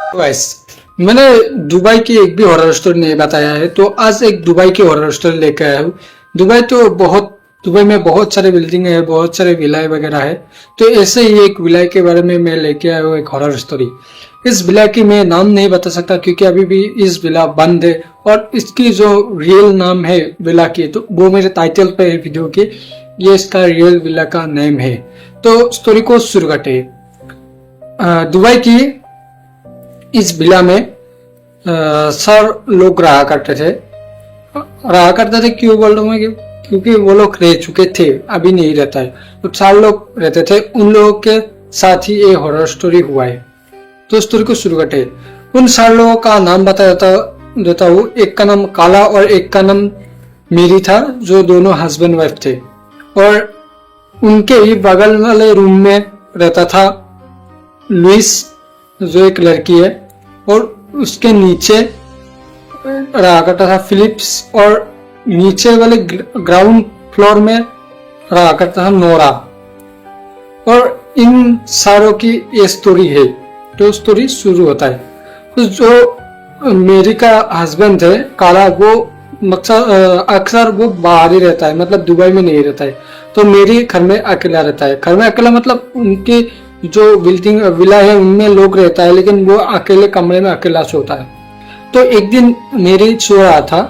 Guys, मैंने Dubai की एक भी हॉरर स्टोरी नहीं बताया है, तो आज एक दुबई की हॉरर स्टोरी लेकर आया हूँ। दुबई में बहुत सारे बिल्डिंग है, बहुत सारे विलाए वगैरह है। तो ऐसे ही एक विलाय के बारे में मैं लेके आया हूँ, एक हॉरर स्टोरी। इस विला की मैं नाम नहीं बता सकता क्योंकि अभी भी इस विला बंद है, और इसकी जो रियल नाम है विला की, तो वो मेरे टाइटल पे है वीडियो के। ये इसका रियल विला का नेम है। तो स्टोरी को शुरू करते हैं। दुबई की इस विला में सर लोग रहा करते थे। क्यों बोल रहा हूँ मैं? क्योंकि वो लोग रह चुके थे, अभी नहीं रहता है। तो 4 लोग रहते थे, उन लोगों के साथ ही ये हॉरर स्टोरी हुआ है। तो स्टोरी को शुरू करते हैं। उन 4 लोगों का नाम बता देता हूँ। एक का नाम काला और एक का नाम मेरी था, जो दोनों हस्बैंड वाइफ थे। और उनके ही बगल वाले रूम में रहता था लुइस, जो एक लड़की है। और उसके नीचे रहा करता था फिलिप्स, और नीचे वाले ग्राउंड फ्लोर में रहा करता था नोरा। और इन सारों की ये स्टोरी है। तो स्टोरी शुरू होता है। तो जो मेरी का हस्बैंड है काला, वो अक्सर वो बाहर ही रहता है, मतलब दुबई में नहीं रहता है। तो मेरी घर में अकेला रहता है। घर में अकेला मतलब उनकी जो बिल्डिंग विला है उनमें लोग रहता है, लेकिन वो अकेले कमरे में अकेला सोता है। तो एक दिन मेरी सो रहा था,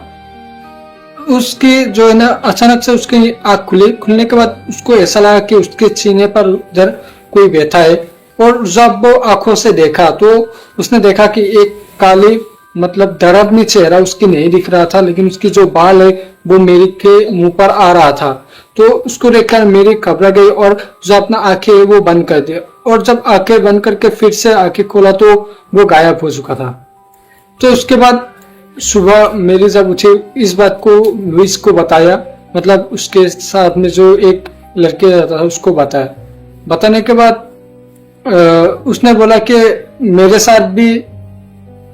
उसकी जो है ना, अचानक से उसकी आंख खुलने के बाद उसको ऐसा लगा कि उसके सीने पर उधर कोई बैठा है। और जब वो आंखों से देखा तो उसने देखा कि एक काली, मतलब दर्द चेहरा उसकी नहीं दिख रहा था, लेकिन उसकी जो बाल है वो मेरी के मुंह पर आ रहा था। तो उसको देखकर मेरी घबरा गई और जो अपना आंखें वो बंद कर दिया। और जब आंखें बंद करके फिर से आंखें खोला तो वो गायब हो चुका था। तो उसके बाद सुबह मेरी जब उठी, इस बात को लुइस को बताया, मतलब उसके साथ में जो एक लड़के रहता था उसको बताया। बताने के बाद उसने बोला कि मेरे साथ भी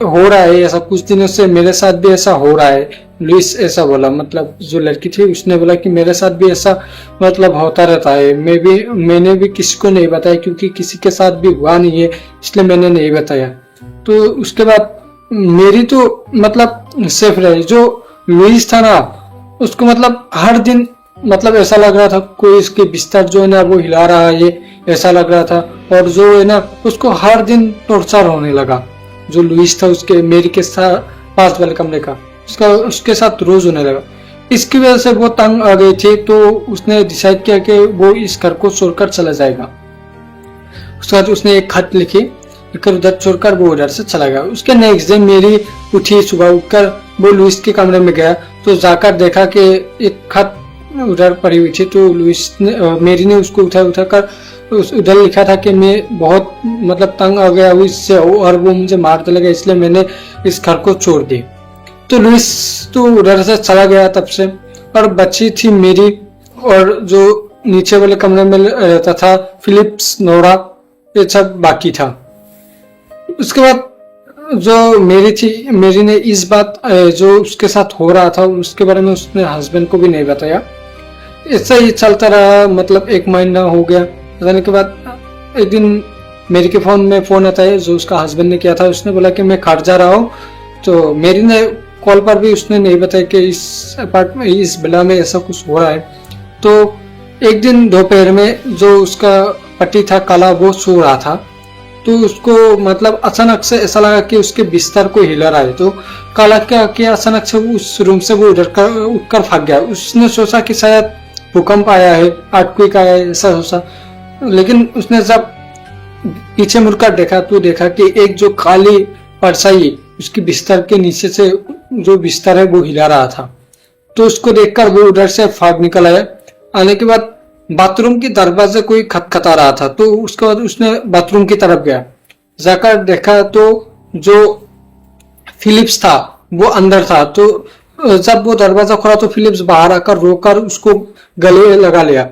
हो रहा है ऐसा, कुछ दिनों से मेरे साथ भी ऐसा हो रहा है। लुइस ऐसा बोला, मतलब जो लड़की थी उसने बोला कि मेरे साथ भी ऐसा मतलब होता रहता है। मैंने भी किसी को नहीं बताया क्योंकि किसी के साथ भी हुआ नहीं है, इसलिए मैंने नहीं बताया। तो उसके बाद मेरी तो मतलब सेफ रही। जो लुइस था ना, उसको मतलब हर दिन मतलब ऐसा लग रहा था कोई इसके बिस्तर जो है ना वो हिला रहा है, ऐसा लग रहा था। और जो है ना उसको हर दिन टॉर्चर होने लगा। जो लुइस था उसके मेरी के साथ पास वाले कमरे का, उसके साथ रोज होने लगा। इसकी वजह से वो तंग आ गई थी। तो उसने डिसाइड किया कि वो इस घर को छोड़कर चला जाएगा। उसके बाद उसने एक खत लिखी, फिर उधर छोड़कर वो उधर से चला गया। उसके नेक्स्ट डे मेरी उठी, सुबह उठकर वो लुइस के कमरे में गया। तो जाकर देखा कि एक खत उधर पड़ी हुई थी। तो मेरी ने उसको उठा कर उधर लिखा था कि मैं बहुत मतलब तंग आ गया हूँ इससे, और वो मुझे मारने लगा, इसलिए मैंने इस घर को छोड़ दी। तो लुइस तो उधर से चला गया तब से। और बच्ची थी मेरी, और जो नीचे वाले कमरे में रहता था फिलिप्स, नोरा, ये सब बाकी था। उसके बाद जो मेरी ने इस बात जो उसके साथ हो रहा था उसके बारे में उसने हस्बैंड को भी नहीं बताया। ऐसा ही चलता रहा, मतलब 1 महीना हो गया। बताने के बाद एक दिन मेरी के फोन में फोन आता है जो उसका हस्बैंड ने किया था। उसने बोला कि मैं घर जा रहा हूँ। तो मेरी ने कॉल पर भी उसने नहीं बताया कि इस अपार्टमेंट, इस विला में ऐसा कुछ हो रहा है। तो एक दिन दोपहर में जो उसका पति था काला, वो सो रहा था। तो उसको मतलब अचानक से ऐसा लगा कि उसके बिस्तर को हिला रहा है। तो काला क्या किया, अचानक से उस रूम से वो उठकर भाग गया। उसने सोचा कि शायद भूकंप आया है, अर्थक्वेक आया है, ऐसा सोचा। लेकिन उसने जब पीछे मुड़कर देखा तो देखा कि एक जो काली परछाई उसकी बिस्तर के नीचे से जो बिस्तर है वो हिला रहा था। तो उसको देखकर वो उधर से भाग निकल आया। आने के बाद बाथरूम के दरवाजे कोई खटखटा रहा था। तो उसके बाद उसने बाथरूम की तरफ गया, जाकर देखा तो जो फिलिप्स था वो अंदर था। तो जब वो दरवाजा खोला तो फिलिप्स बाहर आकर रोकर उसको गले लगा लिया,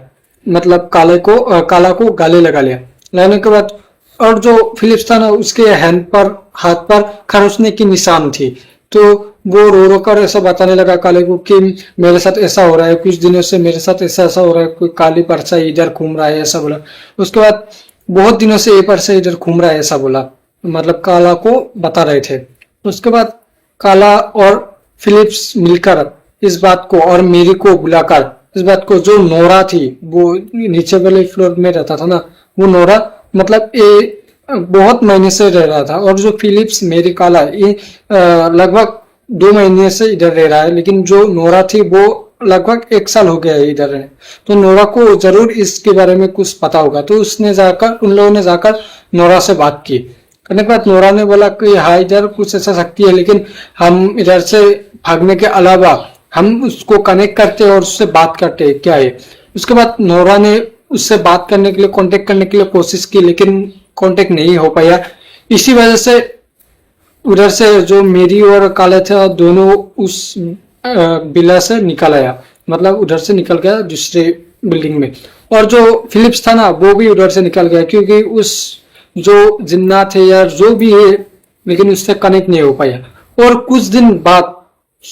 मतलब काला को गले लगा लिया। लगाने के बाद और जो फिलिप्स था ना, उसके हाथ पर खरोचने की निशान थी। तो वो रो कर ऐसा बताने लगा काले को कि मेरे साथ ऐसा हो रहा है, कुछ दिनों से मेरे साथ ऐसा हो रहा है, कोई काली परछाई इधर घूम रहा है, ऐसा बोला। उसके बाद बहुत दिनों से ये परछाई इधर घूम रहा है, ऐसा बोला। मतलब काला को बता रहे थे। उसके बाद काला और फिलिप्स मिलकर इस बात को और मेरी को बुलाकर इस बात को, जो नोरा थी वो नीचे वाले फ्लोर में रहता था ना, वो नोरा मतलब ये बहुत महीने से रह रहा था, और जो फिलिप्स मेरी काला ये लगभग 2 महीने से इधर रह रहा है, लेकिन जो नोरा थी वो लगभग 1 साल हो गया है इधर रहने। तो नोरा को जरूर इसके बारे में कुछ पता होगा, तो उन लोगों ने जाकर नोरा से बात की। करने के बाद नोरा ने बोला कि हाँ इधर कुछ ऐसा शक्ति है, लेकिन हम इधर से भागने के अलावा हम उसको कनेक्ट करते और उससे बात करते क्या है। उसके बाद नोरा ने उससे बात करने के लिए, कांटेक्ट करने के लिए कोशिश की, लेकिन कांटेक्ट नहीं हो पाया। इसी वजह से उधर से जो मेरी और काले थे दोनों उस बिला से निकल आया, मतलब उधर से निकल गया दूसरे बिल्डिंग में। और जो फिलिप्स था ना वो भी उधर से निकल गया, क्योंकि उस जो जिन्ना थे या जो भी है, लेकिन उससे कनेक्ट नहीं हो पाया। और कुछ दिन बाद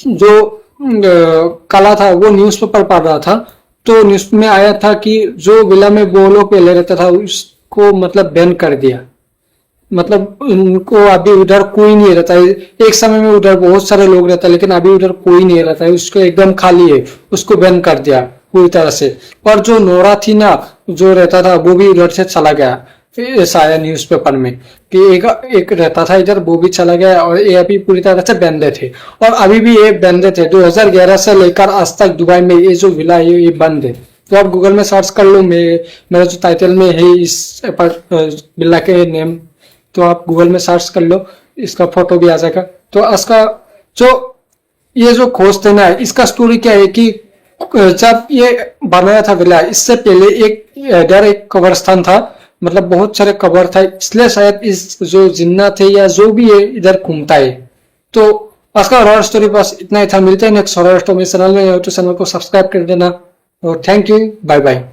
जो काला था वो न्यूज़पेपर पढ़ रहा था, तो न्यूज में आया था कि जो विला में वो लोग पहले रहता था उसको मतलब बैन कर दिया, मतलब उनको अभी उधर कोई नहीं रहता है। एक समय में उधर बहुत सारे लोग रहता है, लेकिन अभी उधर कोई नहीं रहता है, उसको एकदम खाली है, उसको बैन कर दिया पूरी तरह से। और जो नोरा थी ना जो रहता था वो भी उधर से चला गया। ऐसा आया न्यूज़पेपर में कि एक रहता था इधर, वो भी चला गया, और ये अभी पूरी तरह से बंद थे। और अभी भी ये बंद थे, 2011 से लेकर आज तक दुबई में ये जो विला है ये बंद है। तो आप गूगल में सर्च कर लो, मेरा जो टाइटल में है इस विला के नेम, तो आप गूगल में सर्च कर लो, इसका फोटो भी आ जाएगा। तो इसका जो ये जो खोज थे ना, इसका स्टोरी क्या है कि जब ये बनाया था विला, इससे पहले एक कब्रिस्तान था, मतलब बहुत सारे कब्र था, इसलिए शायद इस जो जिन्ना थे या जो भी है इधर घूमता है। तो आज का हॉरर स्टोरी बस इतना ही था। मिलते हैं नेक्स्ट हॉरर स्टोरी चैनल में, तो चैनल को सब्सक्राइब कर देना। और थैंक यू, बाय बाय।